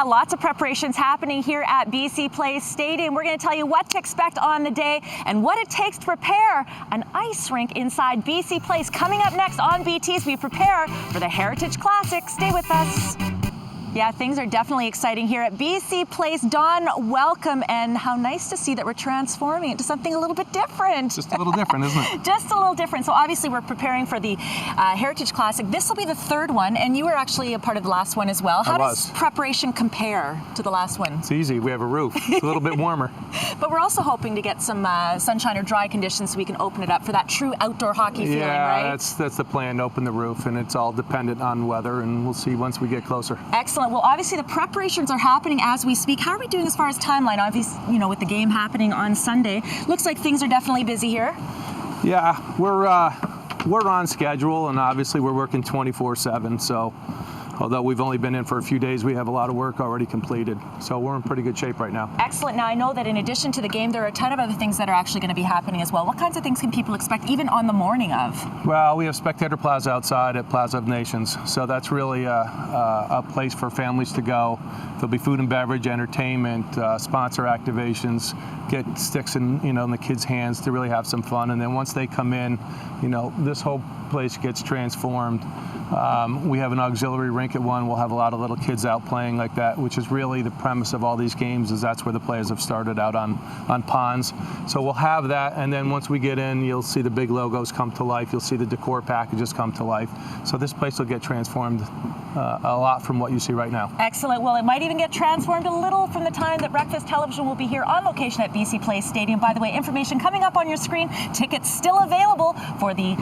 Lots of preparations happening here at BC Place Stadium. We're going to tell you what to expect on the day and what it takes to prepare an ice rink inside BC Place. Coming up next on BT as we prepare for the Heritage Classic. Stay with us. Yeah, things are definitely exciting here at BC Place. Don, welcome, and how nice to see that we're transforming into something a little bit different. Just a little different, isn't it? Just a little different. So obviously we're preparing for the Heritage Classic. This will be the third one, and you were actually a part of the last one as well. How does preparation compare to the last one? It's easy. We have a roof. It's a little bit warmer. But we're also hoping to get some sunshine or dry conditions so we can open it up for that true outdoor hockey feeling, right? Yeah, that's the plan, to open the roof, and it's all dependent on weather, and we'll see once we get closer. Excellent. Well, obviously the preparations are happening as we speak. How are we doing as far as timeline? Obviously, you know, with the game happening on Sunday, looks like things are definitely busy here. Yeah, we're on schedule, and obviously we're working 24/7. So, although we've only been in for a few days, we have a lot of work already completed. So we're in pretty good shape right now. Excellent. Now I know that in addition to the game, there are a ton of other things that are actually going to be happening as well. What kinds of things can people expect even on the morning of? Well, we have Spectator Plaza outside at Plaza of Nations. So that's really a place for families to go. There'll be food and beverage, entertainment, sponsor activations, get sticks in the kids' hands to really have some fun. And then once they come in, this whole place gets transformed. We have an auxiliary rink at one. We'll have a lot of little kids out playing like that, which is really the premise of all these games, is that's where the players have started out on ponds. So we'll have that, and then once we get in, you'll see the big logos come to life. You'll see the decor packages come to life. So this place will get transformed a lot from what you see right now. Excellent. Well, it might even get transformed a little from the time that Breakfast Television will be here on location at BC Place Stadium. By the way, information coming up on your screen. Tickets still available for the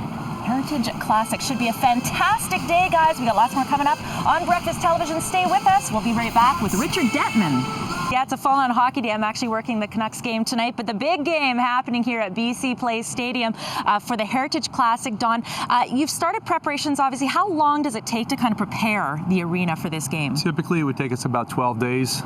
Heritage Classic. Should be a fantastic day, guys. We got lots more coming up on Breakfast Television. Stay with us. We'll be right back with Richard Detman. Yeah, it's a full-on hockey day. I'm actually working the Canucks game tonight, but the big game happening here at BC Place Stadium for the Heritage Classic. Don, you've started preparations, obviously. How long does it take to kind of prepare the arena for this game? Typically, it would take us about 12 days.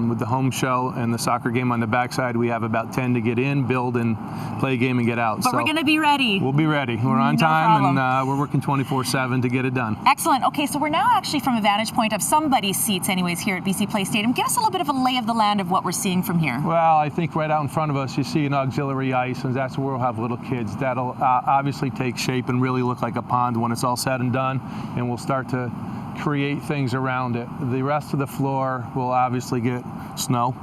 With the home show and the soccer game on the backside, we have about 10 to get in, build, and play a game and get out. But so we're going to be ready. We'll be ready. We're on time, and we're working 24/7 to get it done. Excellent. Okay, so we're now actually from a vantage point of somebody's seats anyways here at BC Place Stadium. Give us a little bit of a lay of the land of what we're seeing from here. Well, I think right out in front of us you see an auxiliary ice, and that's where we'll have little kids. That'll obviously take shape and really look like a pond when it's all said and done, and we'll start to create things around it. The rest of the floor will obviously get snow.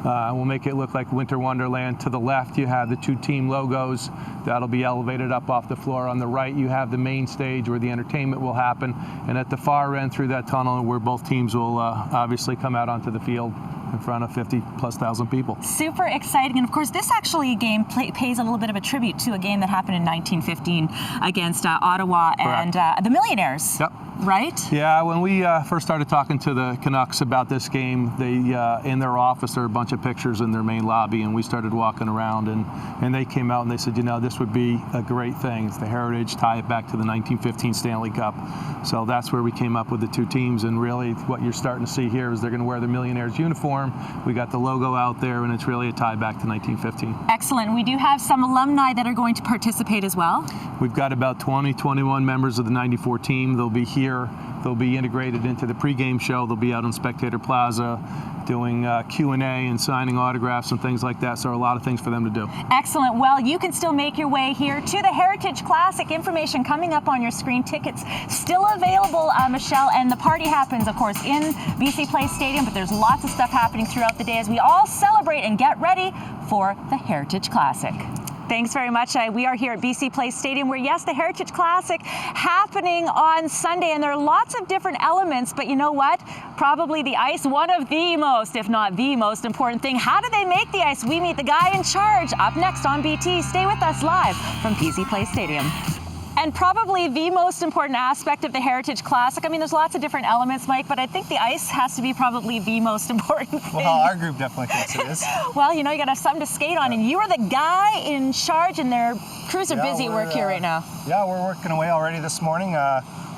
We'll make it look like Winter Wonderland. To the left, you have the two team logos. That'll be elevated up off the floor. On the right, you have the main stage where the entertainment will happen. And at the far end through that tunnel, where both teams will obviously come out onto the field in front of 50,000+ people. Super exciting. And of course, this actually game pays a little bit of a tribute to a game that happened in 1915 against Ottawa. Correct. And the Millionaires. Yep. Right? Yeah, when we first started talking to the Canucks about this game, they in their office there were a bunch of pictures in their main lobby, and we started walking around, and they came out and they said, this would be a great thing. It's the Heritage, tie it back to the 1915 Stanley Cup. So that's where we came up with the two teams, and really what you're starting to see here is they're going to wear the Millionaires uniform. We got the logo out there, and it's really a tie back to 1915. Excellent. We do have some alumni that are going to participate as well. We've got about 21 members of the 94 team. They'll be here. They'll be integrated into the pregame show. They'll be out on Spectator Plaza doing Q&A and signing autographs and things like that. So a lot of things for them to do. Excellent. Well, you can still make your way here to the Heritage Classic. Information coming up on your screen. Tickets still available, Michelle. And the party happens, of course, in BC Place Stadium. But there's lots of stuff happening throughout the day as we all celebrate and get ready for the Heritage Classic. Thanks very much. We are here at BC Place Stadium where, yes, the Heritage Classic happening on Sunday, and there are lots of different elements, but you know what? Probably the ice, one of the most, if not the most important thing. How do they make the ice? We meet the guy in charge up next on BT. Stay with us live from BC Place Stadium. And probably the most important aspect of the Heritage Classic. I mean, there's lots of different elements, Mike, but I think the ice has to be probably the most important thing. Well, our group definitely thinks it is. Well, you got to have something to skate on, and you are the guy in charge, and their crews are busy at work here right now. Yeah, we're working away already this morning.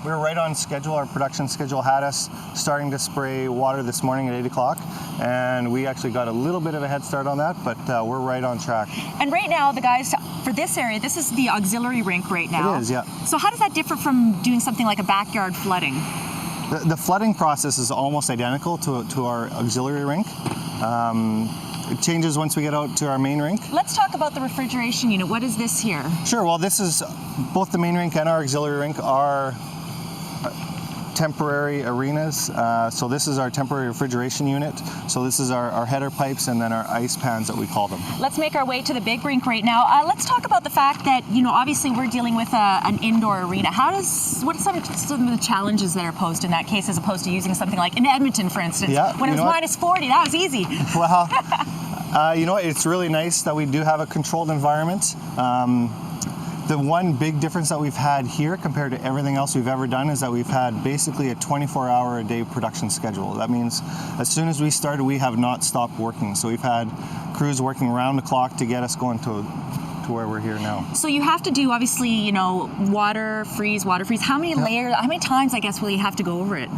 We were right on schedule. Our production schedule had us starting to spray water this morning at 8 o'clock, and we actually got a little bit of a head start on that, but we're right on track. And right now, the guys, for this area, this is the auxiliary rink right now. It is, yeah. So how does that differ from doing something like a backyard flooding? The flooding process is almost identical to our auxiliary rink. It changes once we get out to our main rink. Let's talk about the refrigeration unit. What is this here? Sure, well this is, both the main rink and our auxiliary rink are temporary arenas. So this is our temporary refrigeration unit. So this is our header pipes and then our ice pans that we call them. Let's make our way to the big rink right now. Let's talk about the fact that, obviously we're dealing with an indoor arena. What are some of the challenges that are posed in that case as opposed to using something like in Edmonton, for instance, when it was minus 40? That was easy. Well, it's really nice that we do have a controlled environment. The one big difference that we've had here compared to everything else we've ever done is that we've had basically a 24-hour-a-day production schedule. That means as soon as we started, we have not stopped working. So we've had crews working around the clock to get us going to where we're here now. So you have to do, obviously, water freeze. How many layers, how many times, I guess, will you have to go over it?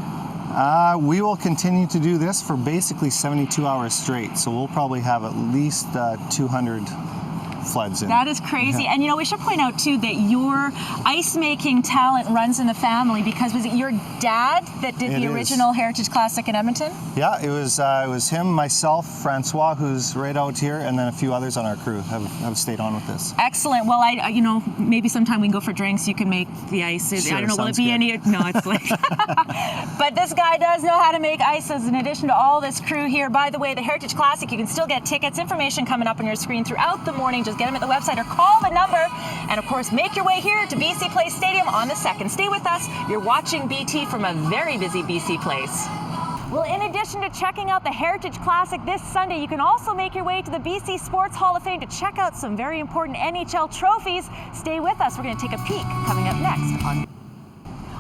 We will continue to do this for basically 72 hours straight. So we'll probably have at least 200 floods in. That is crazy. Yeah. And we should point out too that your ice making talent runs in the family, because was it your dad that did the original Heritage Classic in Edmonton? Yeah, it was him, myself, Francois, who's right out here, and then a few others on our crew have stayed on with this. Excellent. Well, maybe sometime we can go for drinks. You can make the ice. Sure, I don't know, will it be good. any? No, it's like. But this guy does know how to make ices. In addition to all this crew here, by the way, the Heritage Classic, you can still get tickets. Information coming up on your screen throughout the morning. Just get them at the website or call the number. And of course, make your way here to BC Place Stadium on the 2nd. Stay with us. You're watching BT from a very busy BC Place. Well, in addition to checking out the Heritage Classic this Sunday, you can also make your way to the BC Sports Hall of Fame to check out some very important NHL trophies. Stay with us. We're going to take a peek coming up next on.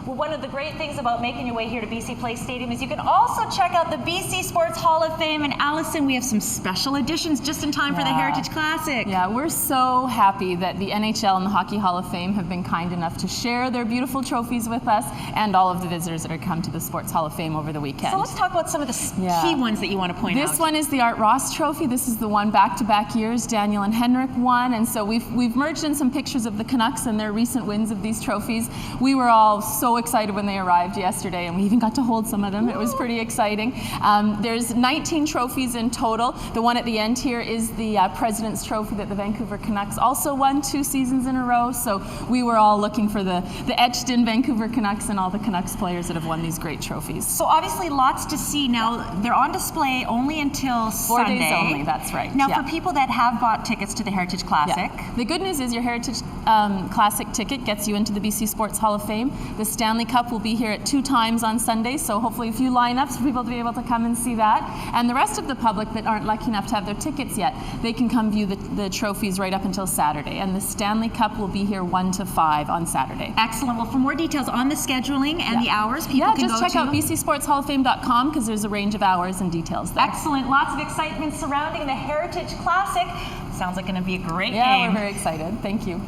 Well, one of the great things about making your way here to BC Place Stadium is you can also check out the BC Sports Hall of Fame. And Allison, we have some special editions just in time for the Heritage Classic. Yeah, we're so happy that the NHL and the Hockey Hall of Fame have been kind enough to share their beautiful trophies with us and all of the visitors that are come to the Sports Hall of Fame over the weekend. So let's talk about some of the key ones that you want to point out. This one is the Art Ross Trophy. This is the one back-to-back years Daniel and Henrik won. And so we've merged in some pictures of the Canucks and their recent wins of these trophies. We were all so excited when they arrived yesterday, and we even got to hold some of them. It was pretty exciting. There's 19 trophies in total. The one at the end here is the President's Trophy that the Vancouver Canucks also won 2 seasons in a row. So we were all looking for the etched-in Vancouver Canucks and all the Canucks players that have won these great trophies. So obviously lots to see. Now, they're on display only until 4 Sunday. days only, that's right. Now, for people that have bought tickets to the Heritage Classic. The good news is your Heritage Classic ticket gets you into the BC Sports Hall of Fame. The Stanley Cup will be here at 2 times on Sunday, so hopefully a few lineups for people to be able to come and see that. And the rest of the public that aren't lucky enough to have their tickets yet, they can come view the trophies right up until Saturday. And the Stanley Cup will be here 1 to 5 on Saturday. Excellent. Well, for more details on the scheduling and the hours, people can just go check out bcsportshalloffame.com, because there's a range of hours and details there. Excellent. Lots of excitement surrounding the Heritage Classic. Sounds like going to be a great game. Yeah, we're very excited. Thank you.